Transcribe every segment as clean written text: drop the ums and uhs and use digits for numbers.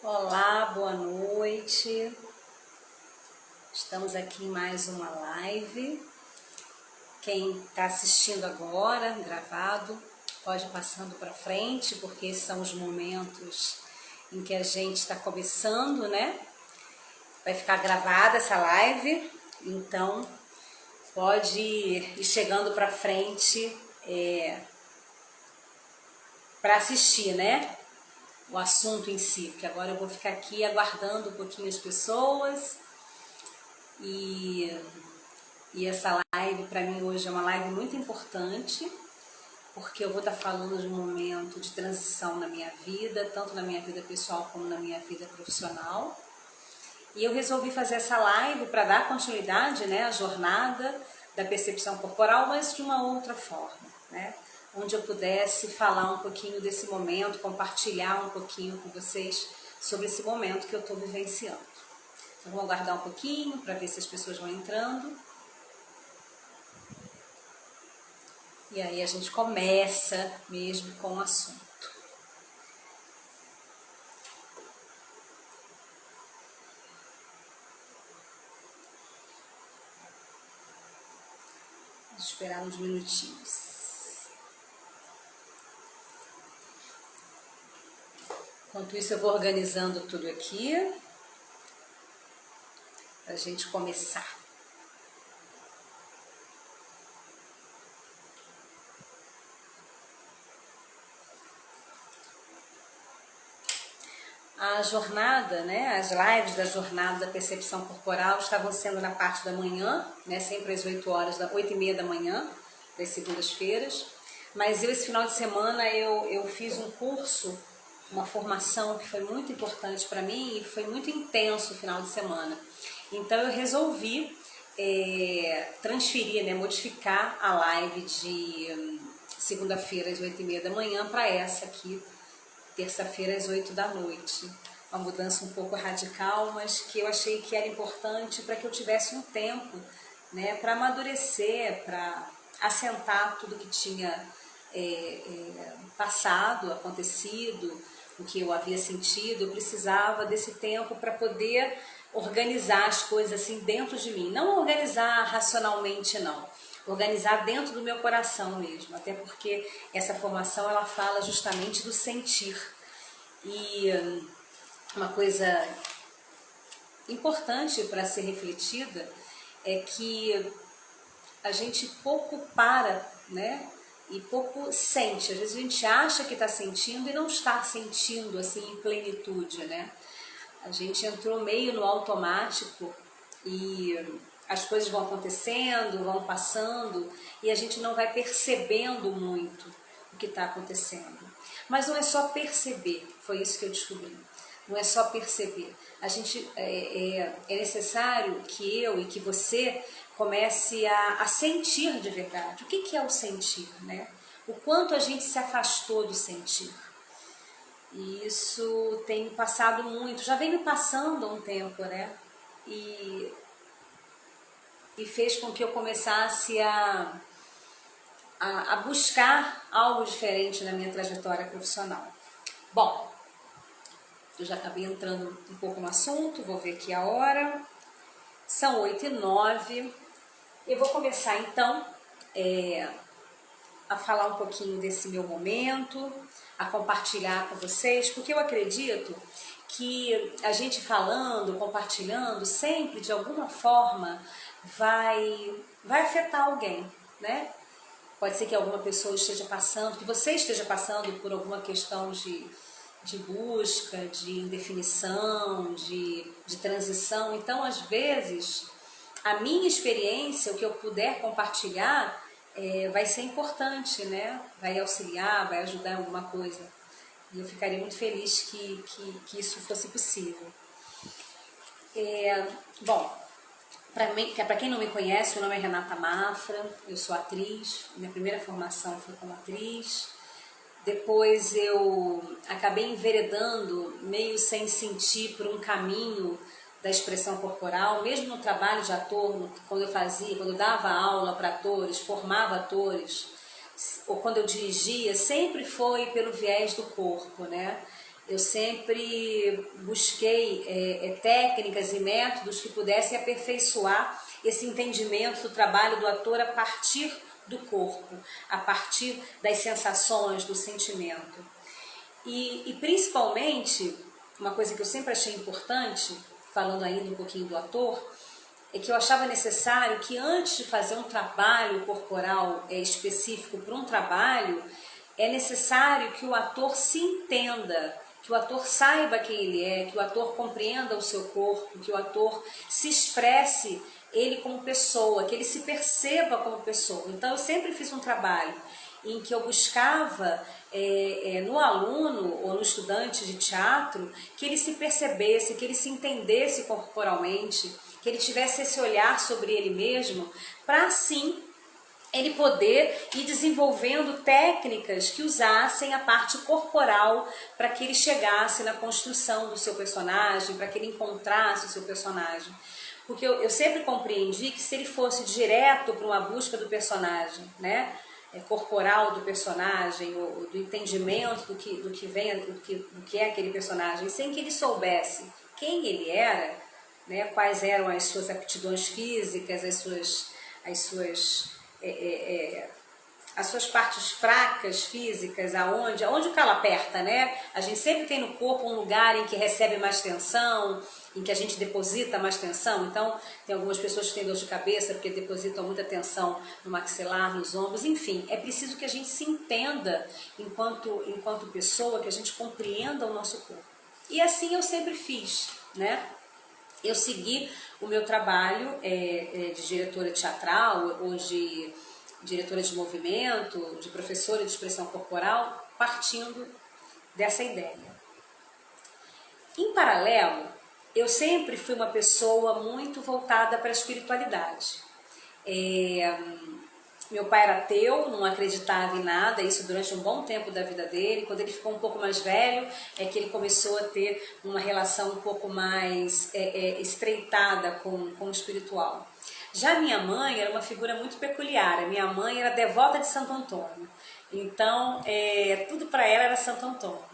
Olá, boa noite. Estamos aqui em mais uma live. Quem está assistindo agora, gravado, pode ir passando para frente, porque esses são os momentos em que a gente está começando, né? Vai ficar gravada essa live, então pode ir chegando para frente para assistir, né? O assunto em si, porque agora eu vou ficar aqui aguardando um pouquinho as pessoas e essa live para mim hoje é uma live muito importante, porque eu vou estar falando de um momento de transição na minha vida, tanto na minha vida pessoal como na minha vida profissional. E eu resolvi fazer essa live para dar continuidade, né, à jornada da percepção corporal, mas de uma outra forma, né? Onde eu pudesse falar um pouquinho desse momento, compartilhar um pouquinho com vocês sobre esse momento que eu estou vivenciando. Então, vou aguardar um pouquinho para ver se as pessoas vão entrando. E aí a gente começa mesmo com o assunto. Vou esperar uns minutinhos. Enquanto isso eu vou organizando tudo aqui, para a gente começar. A jornada, né, as lives da jornada da percepção corporal estavam sendo na parte da manhã, né, sempre às 8h30 da manhã, das segundas-feiras. Mas esse final de semana, eu fiz um curso, uma formação que foi muito importante para mim e foi muito intenso o final de semana. Então eu resolvi transferir, né, modificar a live de segunda-feira às 8h30 da manhã para essa aqui, terça-feira às 8 da noite. Uma mudança um pouco radical, mas que eu achei que era importante para que eu tivesse um tempo, né, para amadurecer, para assentar tudo que tinha passado, acontecido, o que eu havia sentido. Eu precisava desse tempo para poder organizar as coisas assim dentro de mim. Não organizar racionalmente, não. Organizar dentro do meu coração mesmo, até porque essa formação ela fala justamente do sentir. E uma coisa importante para ser refletida é que a gente pouco para, né, e pouco sente. Às vezes a gente acha que está sentindo e não está sentindo assim em plenitude, né? A gente entrou meio no automático e as coisas vão acontecendo, vão passando e a gente não vai percebendo muito o que está acontecendo. Mas não é só perceber, foi isso que eu descobri. Não é só perceber. A gente, é necessário que eu e que você comece a sentir de verdade. O que é o sentir, né? O quanto a gente se afastou do sentir. E isso tem passado muito, já vem me passando há um tempo, né? E fez com que eu começasse a buscar algo diferente na minha trajetória profissional. Bom, eu já acabei entrando um pouco no assunto, vou ver aqui a hora. São 8h09. Eu vou começar então a falar um pouquinho desse meu momento, a compartilhar com vocês, porque eu acredito que a gente falando, compartilhando, sempre de alguma forma vai afetar alguém, né? Pode ser que alguma pessoa esteja passando, que você esteja passando por alguma questão de busca, de indefinição, de transição. Então, às vezes, a minha experiência, o que eu puder compartilhar, vai ser importante, né? Vai auxiliar, vai ajudar em alguma coisa. E eu ficaria muito feliz que isso fosse possível. Bom, para quem não me conhece, meu nome é Renata Mafra, eu sou atriz, minha primeira formação foi como atriz. Depois eu acabei enveredando, meio sem sentir, por um caminho da expressão corporal, mesmo no trabalho de ator, quando eu dava aula para atores, formava atores, ou quando eu dirigia, sempre foi pelo viés do corpo, né? Eu sempre busquei técnicas e métodos que pudessem aperfeiçoar esse entendimento do trabalho do ator a partir do corpo, a partir das sensações, do sentimento. E principalmente, uma coisa que eu sempre achei importante, falando ainda um pouquinho do ator, é que eu achava necessário que antes de fazer um trabalho corporal específico para um trabalho, é necessário que o ator se entenda, que o ator saiba quem ele é, que o ator compreenda o seu corpo, que o ator se expresse ele como pessoa, que ele se perceba como pessoa. Então eu sempre fiz um trabalho em que eu buscava no aluno ou no estudante de teatro que ele se percebesse, que ele se entendesse corporalmente, que ele tivesse esse olhar sobre ele mesmo, para assim ele poder ir desenvolvendo técnicas que usassem a parte corporal para que ele chegasse na construção do seu personagem, para que ele encontrasse o seu personagem. Porque eu sempre compreendi que se ele fosse direto para uma busca do personagem, né, corporal do personagem, ou do entendimento do que é aquele personagem, sem que ele soubesse quem ele era, né, quais eram as suas aptidões físicas, as suas partes fracas físicas, aonde o calo aperta, né? A gente sempre tem no corpo um lugar em que recebe mais tensão, em que a gente deposita mais tensão. Então, tem algumas pessoas que têm dor de cabeça porque depositam muita tensão no maxilar, nos ombros, enfim. É preciso que a gente se entenda enquanto pessoa, que a gente compreenda o nosso corpo. E assim eu sempre fiz, né? Eu segui o meu trabalho de diretora teatral, ou de diretora de movimento, de professora de expressão corporal, partindo dessa ideia. Em paralelo, eu sempre fui uma pessoa muito voltada para a espiritualidade. Meu pai era ateu, não acreditava em nada, isso durante um bom tempo da vida dele. Quando ele ficou um pouco mais velho, é que ele começou a ter uma relação um pouco mais estreitada com o espiritual. Já minha mãe era uma figura muito peculiar. A minha mãe era devota de Santo Antônio, então tudo para ela era Santo Antônio.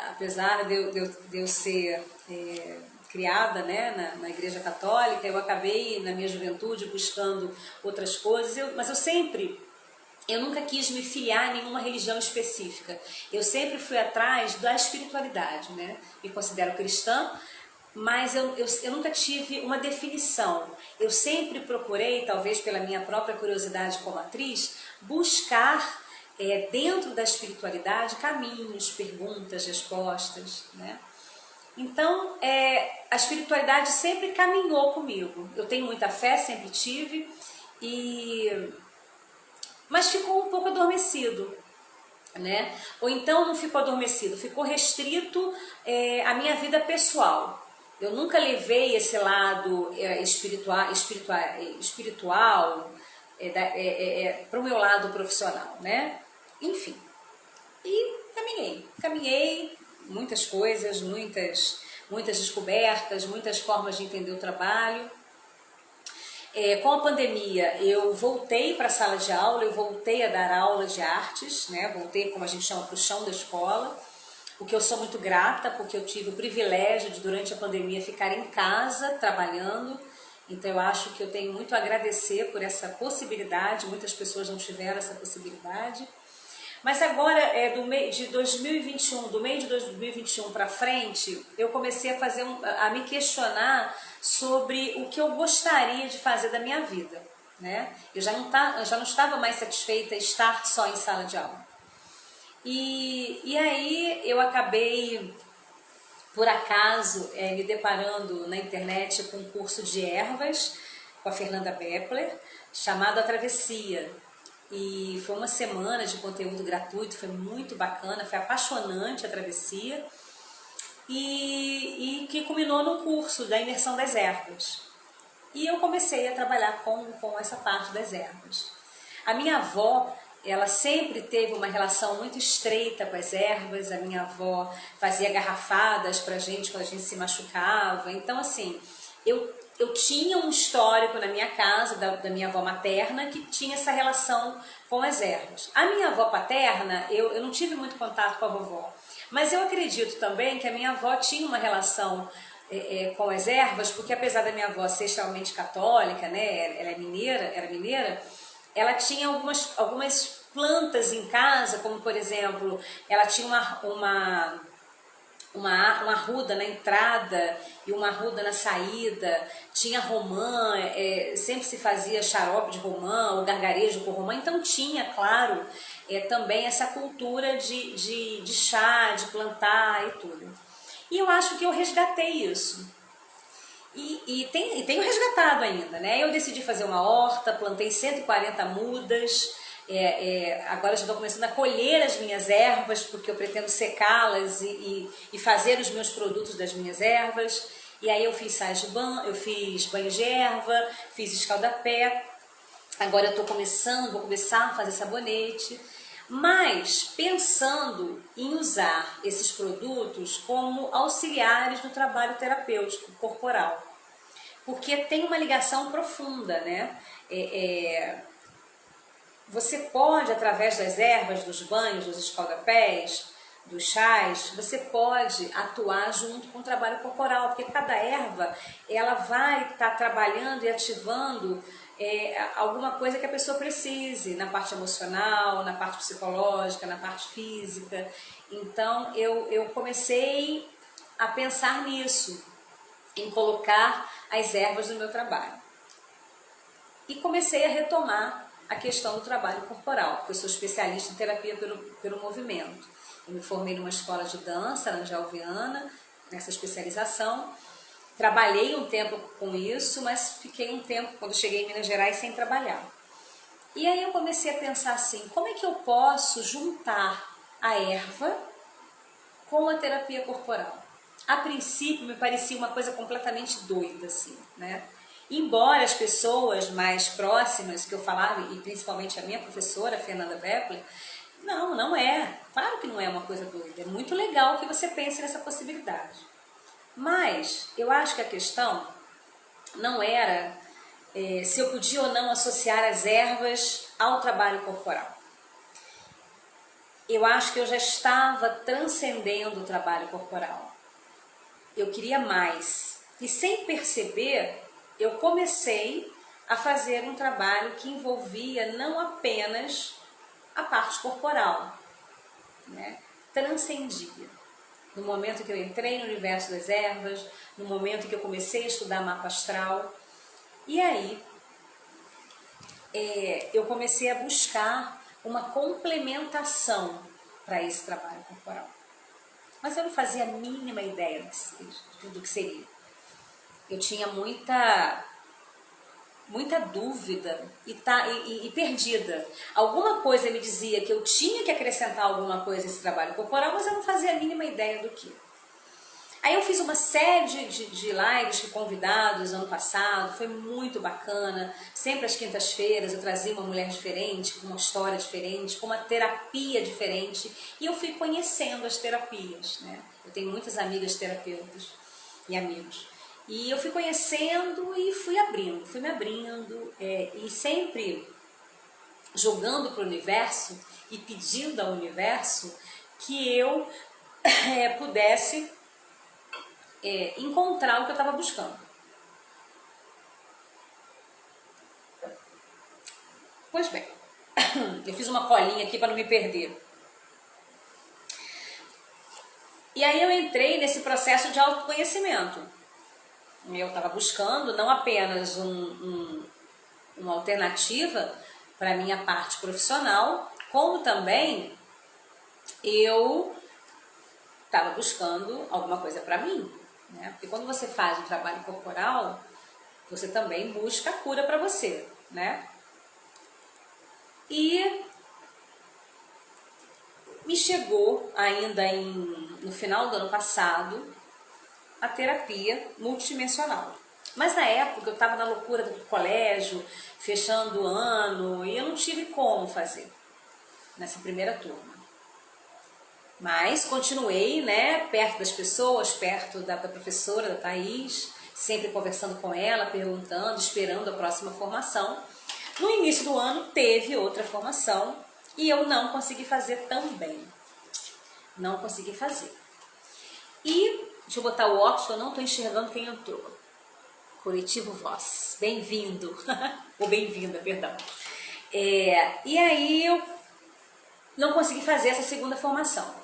Apesar de eu ser criada, né, na Igreja Católica, eu acabei na minha juventude buscando outras coisas, mas eu nunca quis me filiar em nenhuma religião específica. Eu sempre fui atrás da espiritualidade, né? Me considero cristã, mas eu nunca tive uma definição. Eu sempre procurei, talvez pela minha própria curiosidade como atriz, buscar dentro da espiritualidade caminhos, perguntas, respostas, né? Então, a espiritualidade sempre caminhou comigo. Eu tenho muita fé, sempre tive, mas ficou um pouco adormecido, né? Ou então não ficou adormecido, ficou restrito à minha vida pessoal. Eu nunca levei esse lado espiritual para o meu lado profissional, né? Enfim, e caminhei muitas coisas, muitas descobertas, muitas formas de entender o trabalho. Com a pandemia, eu voltei para a sala de aula, eu voltei a dar aula de artes, né? Voltei, como a gente chama, para o chão da escola, o que eu sou muito grata, porque eu tive o privilégio de, durante a pandemia, ficar em casa trabalhando. Então eu acho que eu tenho muito a agradecer por essa possibilidade, muitas pessoas não tiveram essa possibilidade. Mas agora, do meio de 2021 para frente, eu comecei a me questionar sobre o que eu gostaria de fazer da minha vida, né? Eu já não estava mais satisfeita em estar só em sala de aula. E aí eu acabei, por acaso, me deparando na internet com um curso de ervas com a Fernanda Bepler, chamado A Travessia. E foi uma semana de conteúdo gratuito, foi muito bacana, foi apaixonante a travessia, e que culminou no curso da imersão das ervas. E eu comecei a trabalhar com essa parte das ervas. A minha avó, ela sempre teve uma relação muito estreita com as ervas. A minha avó fazia garrafadas pra gente quando a gente se machucava. Então, assim, eu tinha um histórico na minha casa, da minha avó materna, que tinha essa relação com as ervas. A minha avó paterna, eu não tive muito contato com a vovó, Mas eu acredito também que a minha avó tinha uma relação com as ervas, porque apesar da minha avó ser extremamente católica, né, ela é mineira, era mineira, ela tinha algumas plantas em casa, como por exemplo, ela tinha uma arruda na entrada e uma arruda na saída, tinha romã, sempre se fazia xarope de romã, ou gargarejo com romã, então tinha, claro, também essa cultura de chá, de plantar e tudo. E eu acho que eu resgatei isso. E tenho resgatado ainda, né? Eu decidi fazer uma horta, plantei 140 mudas, agora já estou começando a colher as minhas ervas, porque eu pretendo secá-las e fazer os meus produtos das minhas ervas. E aí eu fiz sais de banho, eu fiz banho de erva, fiz escaldapé, agora eu vou começar a fazer sabonete, mas pensando em usar esses produtos como auxiliares no trabalho terapêutico corporal, porque tem uma ligação profunda, né? Você pode, através das ervas, dos banhos, dos escaldapés, dos chás, você pode atuar junto com o trabalho corporal, porque cada erva ela vai estar trabalhando e ativando alguma coisa que a pessoa precise, na parte emocional, na parte psicológica, na parte física. Então eu comecei a pensar nisso, em colocar as ervas no meu trabalho. E comecei a retomar a questão do trabalho corporal, porque eu sou especialista em terapia pelo movimento. Eu me formei numa escola de dança, na Angel Viana, nessa especialização. Trabalhei um tempo com isso, mas fiquei um tempo, quando cheguei em Minas Gerais, sem trabalhar. E aí eu comecei a pensar assim, como é que eu posso juntar a erva com a terapia corporal? A princípio me parecia uma coisa completamente doida, assim, né? Embora as pessoas mais próximas que eu falava, e principalmente a minha professora, Fernanda Beppler, não é. Claro que não é uma coisa doida. É muito legal que você pense nessa possibilidade. Mas eu acho que a questão não era se eu podia ou não associar as ervas ao trabalho corporal. Eu acho que eu já estava transcendendo o trabalho corporal. Eu queria mais. E sem perceber, eu comecei a fazer um trabalho que envolvia não apenas a parte corporal, né? Transcendia. No momento que eu entrei no universo das ervas, no momento que eu comecei a estudar mapa astral, e aí eu comecei a buscar uma complementação para esse trabalho corporal. Mas eu não fazia a mínima ideia do que seria. Eu tinha muita dúvida e perdida. Alguma coisa me dizia que eu tinha que acrescentar alguma coisa a esse trabalho corporal, mas eu não fazia a mínima ideia do que. Aí eu fiz uma série de lives com convidados ano passado, foi muito bacana. Sempre às quintas-feiras eu trazia uma mulher diferente, com uma história diferente, com uma terapia diferente, e eu fui conhecendo as terapias, né? Eu tenho muitas amigas terapeutas e amigos. E eu fui conhecendo e fui me abrindo, e sempre jogando para o universo e pedindo ao universo que eu pudesse encontrar o que eu estava buscando. Pois bem, eu fiz uma colinha aqui para não me perder. E aí eu entrei nesse processo de autoconhecimento. Eu estava buscando não apenas uma alternativa para a minha parte profissional, como também eu estava buscando alguma coisa para mim, né? Porque quando você faz um trabalho corporal, você também busca a cura para você, né? E me chegou ainda no final do ano passado a terapia multidimensional. Mas na época eu estava na loucura do colégio, fechando o ano, e eu não tive como fazer nessa primeira turma. Mas continuei, né, perto das pessoas, perto da professora, da Thaís, sempre conversando com ela, perguntando, esperando a próxima formação. No início do ano teve outra formação e eu não consegui fazer tão bem. Não consegui fazer. E, deixa eu botar o óculos, que eu não estou enxergando quem entrou. Coletivo Voz, bem-vindo, ou bem-vinda, perdão. E aí eu não consegui fazer essa segunda formação.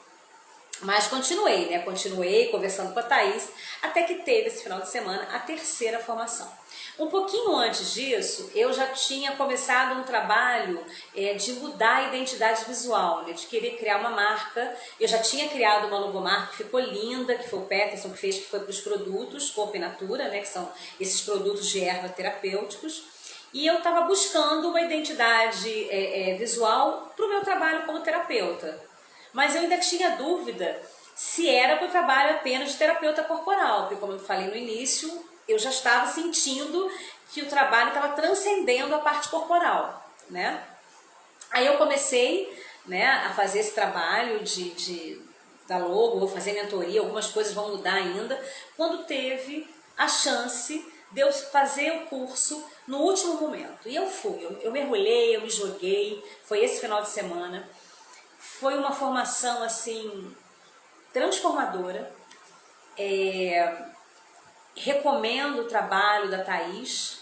Mas continuei, né? Continuei conversando com a Thaís, até que teve esse final de semana a terceira formação. Um pouquinho antes disso, eu já tinha começado um trabalho de mudar a identidade visual, né? De querer criar uma marca. Eu já tinha criado uma logomarca que ficou linda, que foi o Peterson que fez, que foi para os produtos Corpo in Natura, né? Que são esses produtos de erva terapêuticos. E eu estava buscando uma identidade visual para o meu trabalho como terapeuta. Mas eu ainda tinha dúvida se era para o trabalho apenas de terapeuta corporal, porque como eu falei no início, eu já estava sentindo que o trabalho estava transcendendo a parte corporal, né? Aí eu comecei, né, a fazer esse trabalho da logo, vou fazer mentoria, algumas coisas vão mudar ainda, quando teve a chance de eu fazer o curso no último momento. E eu fui, eu mergulhei, eu me joguei, foi esse final de semana. Foi uma formação, assim, transformadora. Recomendo o trabalho da Thaís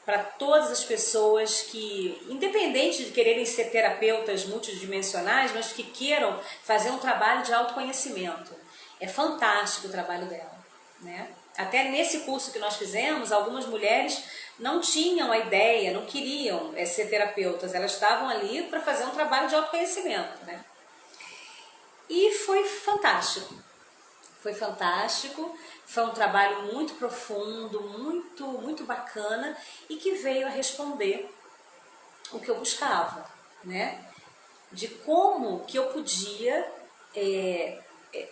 para todas as pessoas que, independente de quererem ser terapeutas multidimensionais, mas que queiram fazer um trabalho de autoconhecimento. É fantástico o trabalho dela, né? Até nesse curso que nós fizemos, algumas mulheres não tinham a ideia, não queriam ser terapeutas, elas estavam ali para fazer um trabalho de autoconhecimento, né? E foi fantástico, foi um trabalho muito profundo, muito bacana e que veio a responder o que eu buscava, né? De como que eu podia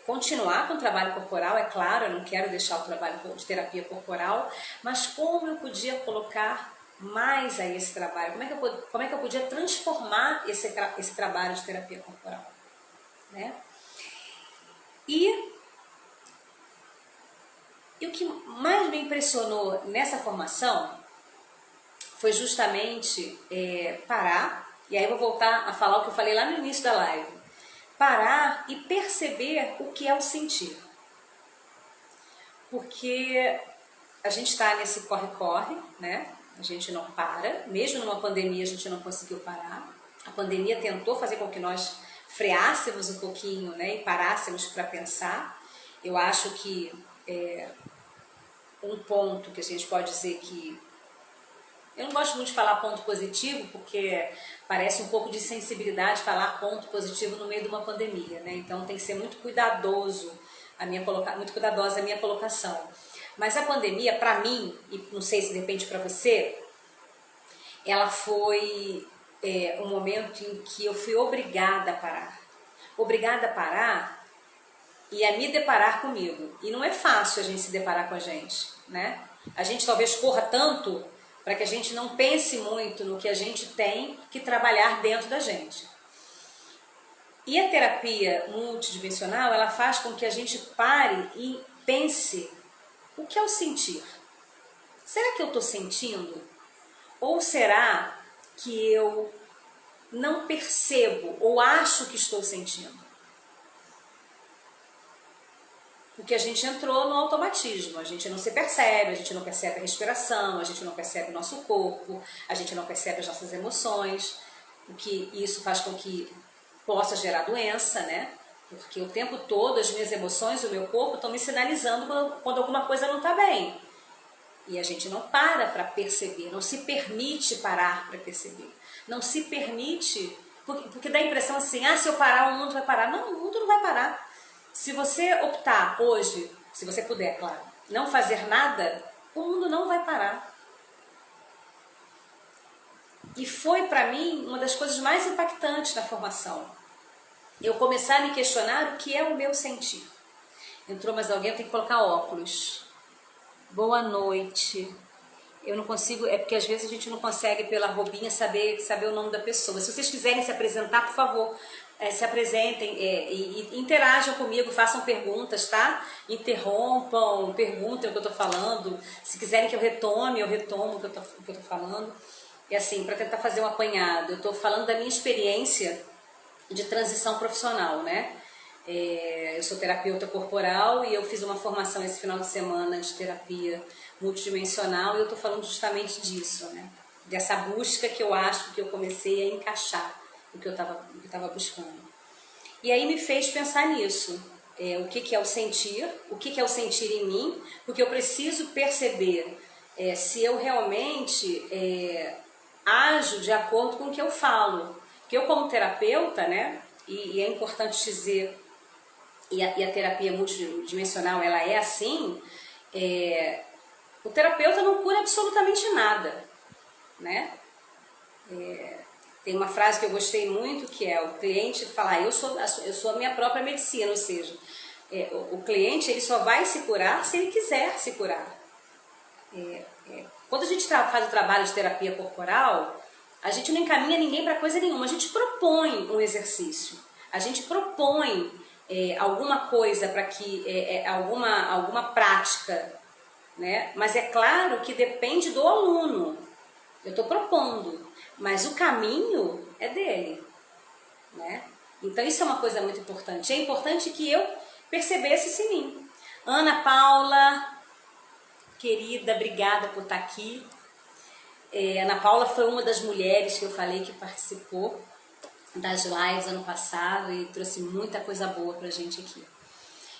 continuar com o trabalho corporal, é claro, eu não quero deixar o trabalho de terapia corporal, mas como eu podia colocar mais a esse trabalho, como é que eu podia transformar esse trabalho de terapia corporal, né? E o que mais me impressionou nessa formação foi justamente parar, e aí eu vou voltar a falar o que eu falei lá no início da live, parar e perceber o que é o sentir. Porque a gente está nesse corre-corre, né? A gente não para, mesmo numa pandemia a gente não conseguiu parar. A pandemia tentou fazer com que nós freássemos um pouquinho, né? E parássemos para pensar. Eu acho que um ponto que a gente pode dizer que... Eu não gosto muito de falar ponto positivo, porque parece um pouco de sensibilidade falar ponto positivo no meio de uma pandemia, né? Então tem que ser muito cuidadosa a minha colocação. Mas a pandemia, para mim, e não sei se depende para você, ela foi um momento em que eu fui obrigada a parar. Obrigada a parar e a me deparar comigo. E não é fácil a gente se deparar com a gente, né? A gente talvez corra tanto para que a gente não pense muito no que a gente tem que trabalhar dentro da gente. E a terapia multidimensional, ela faz com que a gente pare e pense o que é o sentir. Será que eu estou sentindo? Ou será que eu não percebo ou acho que estou sentindo? Porque a gente entrou no automatismo, a gente não se percebe, a gente não percebe a respiração, a gente não percebe o nosso corpo, a gente não percebe as nossas emoções, o que isso faz com que possa gerar doença, né? Porque o tempo todo as minhas emoções, o meu corpo estão me sinalizando quando alguma coisa não está bem. E a gente não para perceber, não se permite parar para perceber. Não se permite, porque dá a impressão assim, se eu parar o mundo vai parar. Não, o mundo não vai parar. Se você optar hoje, se você puder, claro, não fazer nada, o mundo não vai parar. E foi para mim uma das coisas mais impactantes da formação. Eu começar a me questionar o que é o meu sentir. Entrou mais alguém, eu tenho que colocar óculos. Boa noite. Eu não consigo, é porque às vezes a gente não consegue pela roupinha saber o nome da pessoa. Se vocês quiserem se apresentar, por favor, se apresentem e interajam comigo, façam perguntas, tá? Interrompam, perguntem o que eu tô falando. Se quiserem que eu retome, eu retomo o que eu tô falando. E assim, para tentar fazer um apanhado, eu tô falando da minha experiência de transição profissional, né? Eu sou terapeuta corporal e eu fiz uma formação esse final de semana de terapia multidimensional e eu estou falando justamente disso, né? Dessa busca que eu acho que eu comecei a encaixar o que eu estava buscando. E aí me fez pensar nisso, o que é o sentir é o sentir em mim, porque eu preciso perceber se eu realmente ajo de acordo com o que eu falo. Porque eu como terapeuta, né, e é importante dizer, e a terapia multidimensional ela é assim, o terapeuta não cura absolutamente nada, né? Tem uma frase que eu gostei muito que é o cliente falar, eu sou a minha própria medicina, ou seja, o cliente ele só vai se curar se ele quiser se curar. Quando a gente faz o trabalho de terapia corporal, a gente não encaminha ninguém para coisa nenhuma, a gente propõe um exercício, a gente propõe alguma coisa para que, alguma prática, né? Mas é claro que depende do aluno, eu estou propondo, mas o caminho é dele, né? Então isso é uma coisa muito importante, é importante que eu percebesse isso em mim. Ana Paula, querida, obrigada por estar aqui. Ana Paula foi uma das mulheres que eu falei que participou das lives ano passado e trouxe muita coisa boa pra gente aqui.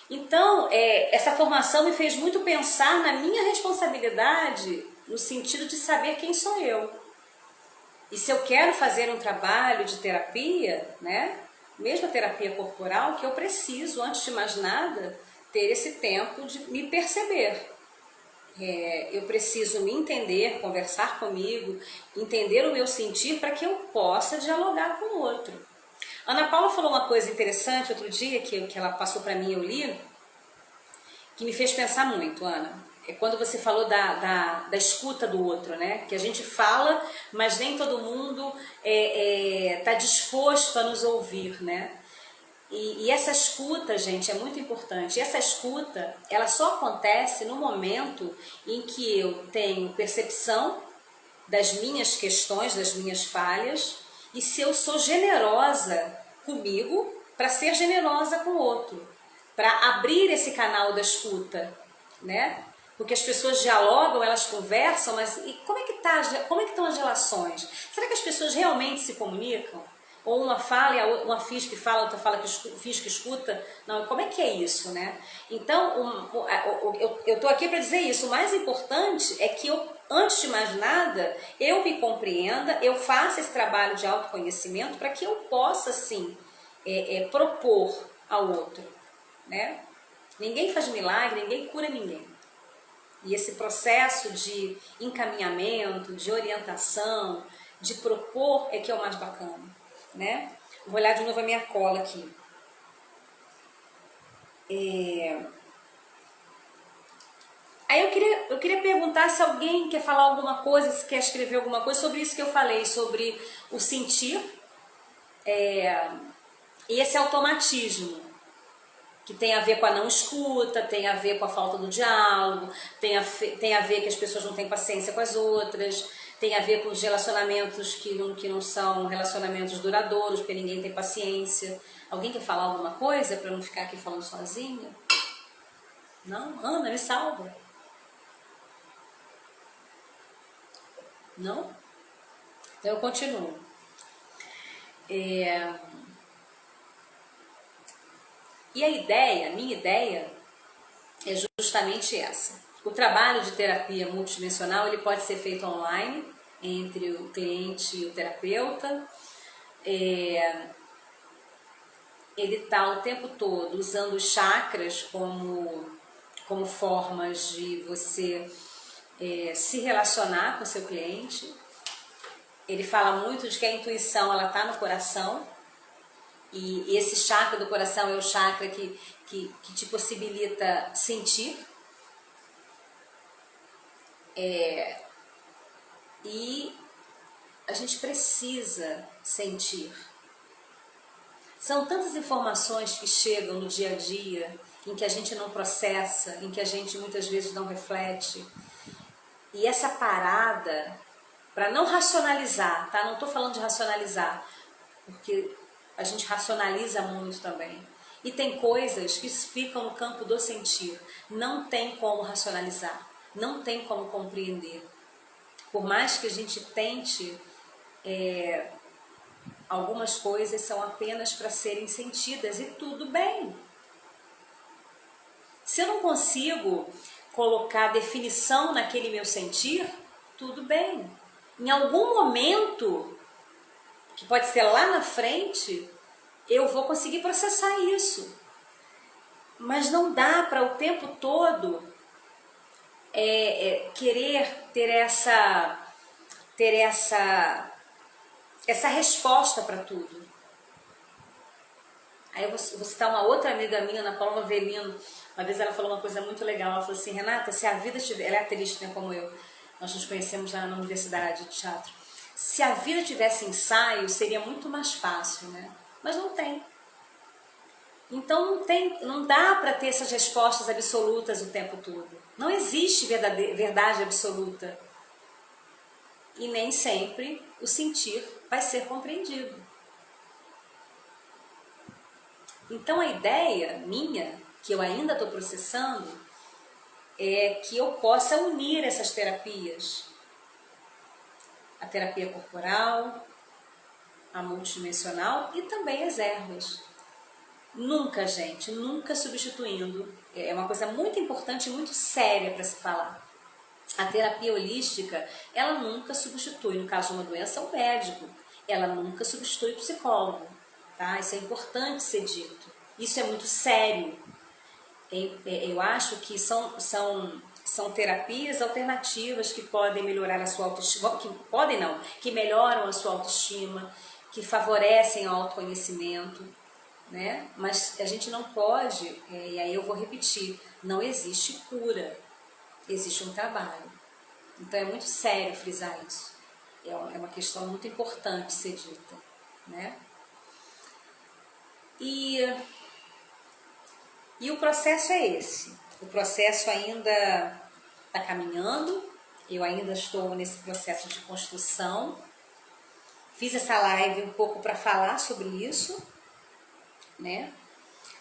Então, essa formação me fez muito pensar na minha responsabilidade no sentido de saber quem sou eu. E se eu quero fazer um trabalho de terapia, né, mesmo a terapia corporal, que eu preciso, antes de mais nada, ter esse tempo de me perceber. Eu preciso me entender, conversar comigo, entender o meu sentir para que eu possa dialogar com o outro. Ana Paula falou uma coisa interessante outro dia, que ela passou para mim, eu li, que me fez pensar muito, Ana. É quando você falou da escuta do outro, né? Que a gente fala, mas nem todo mundo está disposto a nos ouvir, né? E essa escuta, gente, é muito importante. E essa escuta, ela só acontece no momento em que eu tenho percepção das minhas questões, das minhas falhas, e se eu sou generosa comigo para ser generosa com o outro, para abrir esse canal da escuta, né? Porque as pessoas dialogam, elas conversam, mas e como é que estão as relações? Será que as pessoas realmente se comunicam? Ou uma fala e uma finge que fala, outra fala que finge que escuta? Não, como é que é isso, né? Então, eu estou aqui para dizer isso. O mais importante é que eu, antes de mais nada, eu me compreenda, eu faça esse trabalho de autoconhecimento para que eu possa, sim, propor ao outro, né? Ninguém faz milagre, ninguém cura ninguém. E esse processo de encaminhamento, de orientação, de propor é que é o mais bacana, né? Vou olhar de novo a minha cola aqui. Aí eu queria perguntar se alguém quer falar alguma coisa, se quer escrever alguma coisa sobre isso que eu falei, sobre o sentir e esse automatismo, que tem a ver com a não escuta, tem a ver com a falta do diálogo, tem a ver que as pessoas não têm paciência com as outras, tem a ver com os relacionamentos que não são relacionamentos duradouros, porque ninguém tem paciência. Alguém quer falar alguma coisa para não ficar aqui falando sozinha? Não? Ana, me salva. Não? Então eu continuo. E a minha ideia é justamente essa. O trabalho de terapia multidimensional ele pode ser feito online, entre o cliente e o terapeuta. Ele está o tempo todo usando os chakras como formas de você se relacionar com o seu cliente. Ele fala muito de que a intuição ela está no coração. E esse chakra do coração é o chakra que te possibilita sentir. E a gente precisa sentir. São tantas informações que chegam no dia a dia, em que a gente não processa, em que a gente muitas vezes não reflete. E essa parada, para não racionalizar, tá? Não estou falando de racionalizar, porque a gente racionaliza muito também. E tem coisas que ficam no campo do sentir. Não tem como racionalizar, não tem como compreender. Por mais que a gente tente, algumas coisas são apenas para serem sentidas e tudo bem. Se eu não consigo colocar definição naquele meu sentir, tudo bem. Em algum momento, que pode ser lá na frente, eu vou conseguir processar isso. Mas não dá para o tempo todo querer ter essa resposta para tudo. Aí eu vou citar uma outra amiga minha, Ana Paula Avelino. Uma vez ela falou uma coisa muito legal. Ela falou assim: Renata, se a vida tiver... Ela é atriz, né, como eu. Nós nos conhecemos lá na universidade de teatro. Se a vida tivesse ensaio, seria muito mais fácil, né? Mas não tem. Então não dá para ter essas respostas absolutas o tempo todo. Não existe verdade absoluta. E nem sempre o sentir vai ser compreendido. Então a ideia minha, que eu ainda estou processando, é que eu possa unir essas terapias. A terapia corporal, a multidimensional e também as ervas. Nunca, gente, nunca substituindo. É uma coisa muito importante e muito séria para se falar. A terapia holística, ela nunca substitui, no caso de uma doença, o médico. Ela nunca substitui o psicólogo. Tá? Isso é importante ser dito. Isso é muito sério. Eu acho que são terapias alternativas que podem melhorar a sua autoestima, que melhoram a sua autoestima, que favorecem o autoconhecimento, né? Mas a gente não pode, e aí eu vou repetir, não existe cura, existe um trabalho. Então é muito sério frisar isso. É uma questão muito importante ser dita, né? E o processo é esse. O processo ainda está caminhando, eu ainda estou nesse processo de construção. Fiz essa live um pouco para falar sobre isso, né?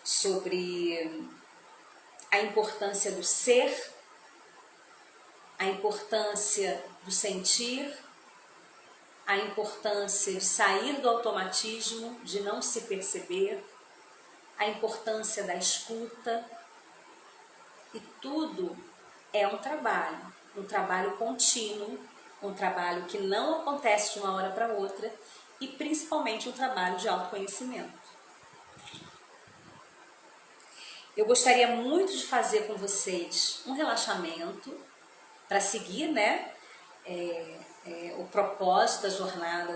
Sobre a importância do ser, a importância do sentir, a importância de sair do automatismo, de não se perceber, a importância da escuta. E tudo é um trabalho contínuo, um trabalho que não acontece de uma hora para outra e principalmente um trabalho de autoconhecimento. Eu gostaria muito de fazer com vocês um relaxamento para seguir, né, o propósito da jornada,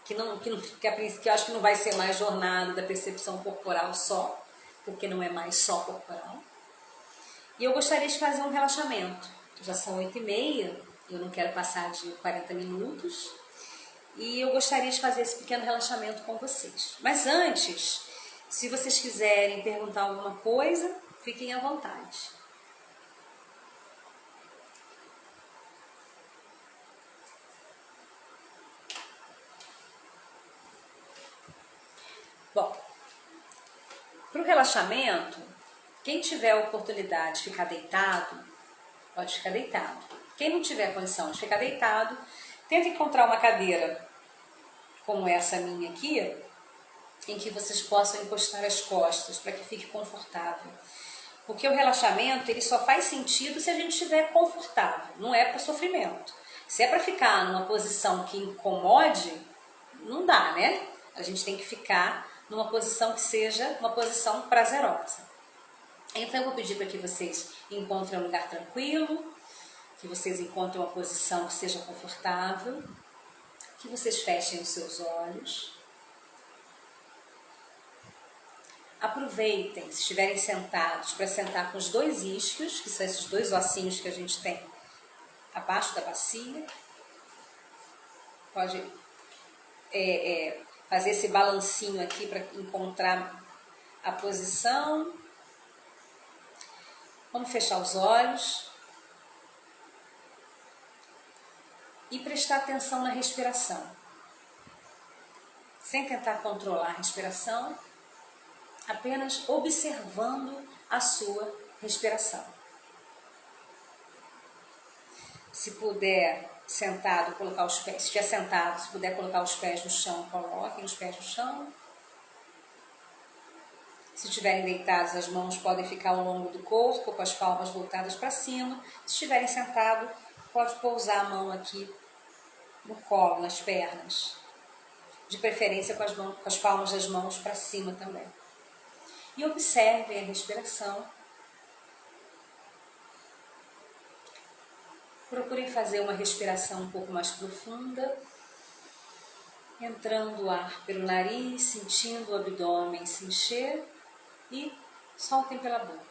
que eu acho que não vai ser mais jornada da percepção corporal só, porque não é mais só corporal. E eu gostaria de fazer um relaxamento. Já são 8h30, eu não quero passar de 40 minutos. E eu gostaria de fazer esse pequeno relaxamento com vocês. Mas antes, se vocês quiserem perguntar alguma coisa, fiquem à vontade. Bom, para o relaxamento, quem tiver a oportunidade de ficar deitado, pode ficar deitado. Quem não tiver condição de ficar deitado, tenta encontrar uma cadeira como essa minha aqui, em que vocês possam encostar as costas para que fique confortável. Porque o relaxamento ele só faz sentido se a gente estiver confortável, não é para sofrimento. Se é para ficar numa posição que incomode, não dá, né? A gente tem que ficar numa posição que seja uma posição prazerosa. Então eu vou pedir para que vocês encontrem um lugar tranquilo, que vocês encontrem uma posição que seja confortável, que vocês fechem os seus olhos. Aproveitem, se estiverem sentados, para sentar com os dois isquios, que são esses dois ossinhos que a gente tem abaixo da bacia. Pode fazer esse balancinho aqui para encontrar a posição. Vamos fechar os olhos e prestar atenção na respiração. Sem tentar controlar a respiração, apenas observando a sua respiração. Se puder sentado, colocar os pés, se estiver sentado, se puder colocar os pés no chão, coloquem os pés no chão. Se estiverem deitados, as mãos podem ficar ao longo do corpo, com as palmas voltadas para cima. Se estiverem sentados, pode pousar a mão aqui no colo, nas pernas. De preferência com as palmas das mãos para cima também. E observem a respiração. Procurem fazer uma respiração um pouco mais profunda, entrando o ar pelo nariz, sentindo o abdômen se encher e soltem pela boca.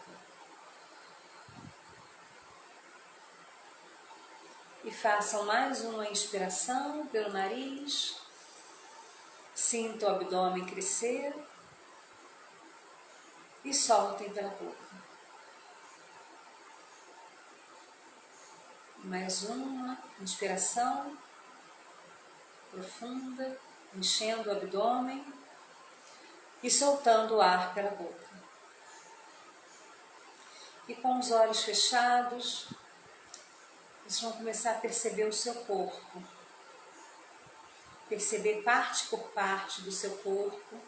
E façam mais uma inspiração pelo nariz, sintam o abdômen crescer e soltem pela boca. Mais uma inspiração profunda, enchendo o abdômen e soltando o ar pela boca. E com os olhos fechados, vocês vão começar a perceber o seu corpo. Perceber parte por parte do seu corpo,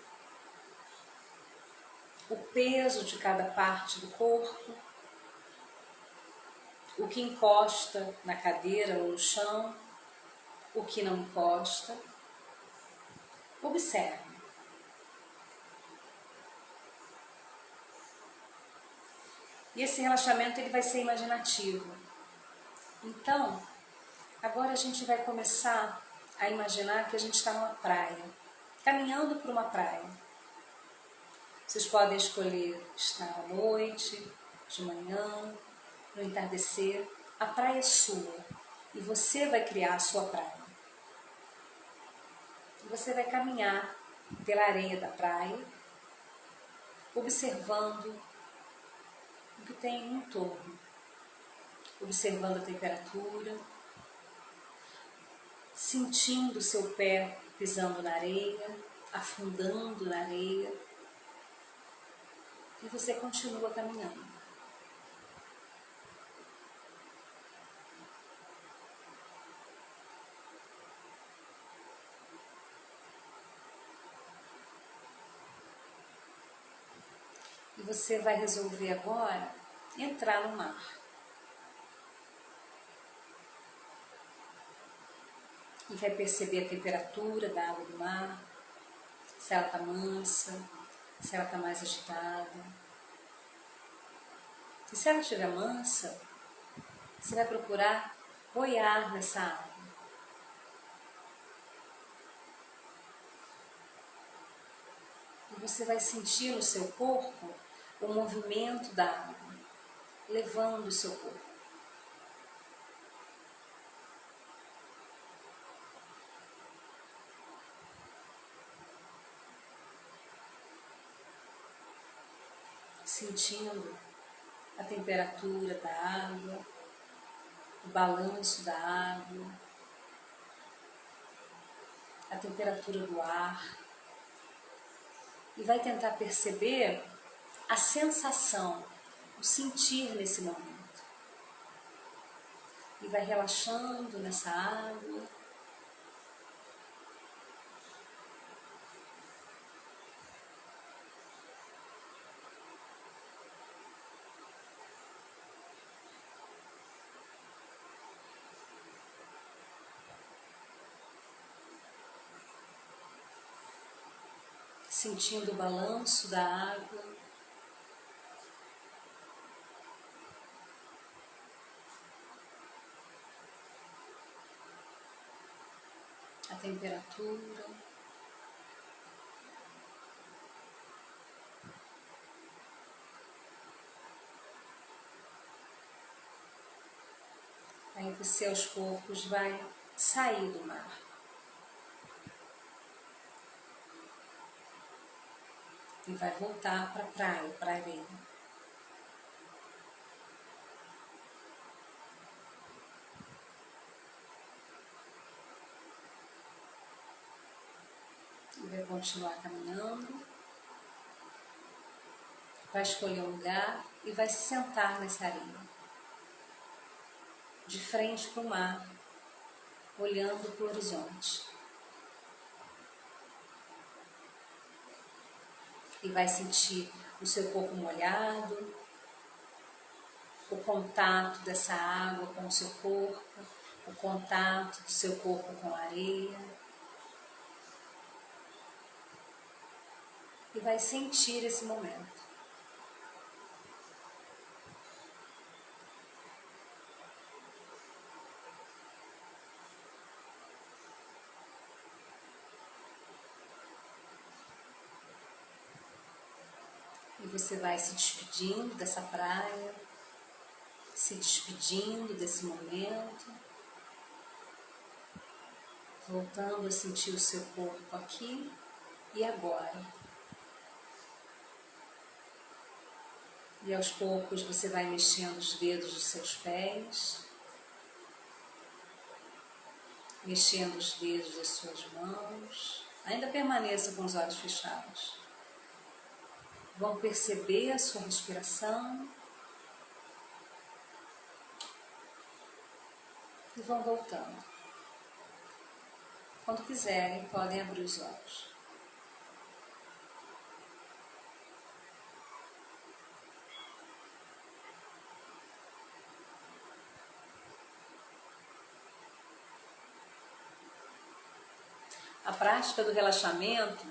o peso de cada parte do corpo, o que encosta na cadeira ou no chão, o que não encosta. Observe. E esse relaxamento ele vai ser imaginativo. Então, agora a gente vai começar a imaginar que a gente está numa praia, caminhando por uma praia. Vocês podem escolher estar à noite, de manhã, no entardecer. A praia é sua e você vai criar a sua praia. Você vai caminhar pela areia da praia, observando o que tem em torno, observando a temperatura, sentindo o seu pé pisando na areia, afundando na areia, e você continua caminhando. E você vai resolver agora entrar no mar. E vai perceber a temperatura da água do mar, se ela está mansa, se ela está mais agitada. E se ela estiver mansa, você vai procurar boiar nessa água. E você vai sentir no seu corpo o movimento da água, levando o seu corpo. Sentindo a temperatura da água, o balanço da água, a temperatura do ar. E vai tentar perceber a sensação, o sentir nesse momento. E vai relaxando nessa água. Sentindo o balanço da água, a temperatura, aí você aos poucos vai sair do mar. E vai voltar para a praia, para a areia. E vai continuar caminhando. vai escolher um lugar e vai se sentar nessa areia, de frente para o mar, olhando para o horizonte. E vai sentir o seu corpo molhado, o contato dessa água com o seu corpo, o contato do seu corpo com a areia. E vai sentir esse momento. E você vai se despedindo dessa praia, se despedindo desse momento, voltando a sentir o seu corpo aqui e agora. E aos poucos você vai mexendo os dedos dos seus pés, mexendo os dedos das suas mãos. Ainda permaneça com os olhos fechados. Vão perceber a sua respiração e vão voltando. Quando quiserem, podem abrir os olhos. A prática do relaxamento,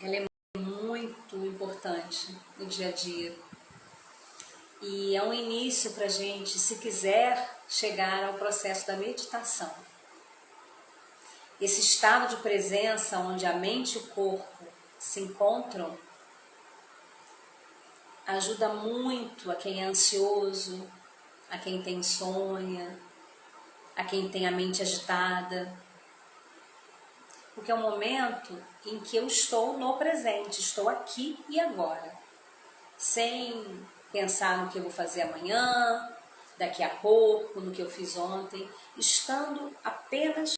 ela é muito importante no dia a dia. E é um início para a gente, se quiser chegar ao processo da meditação. Esse estado de presença onde a mente e o corpo se encontram ajuda muito a quem é ansioso, a quem tem insônia, a quem tem a mente agitada. Porque é um momento em que eu estou no presente, estou aqui e agora, sem pensar no que eu vou fazer amanhã, daqui a pouco, no que eu fiz ontem, estando apenas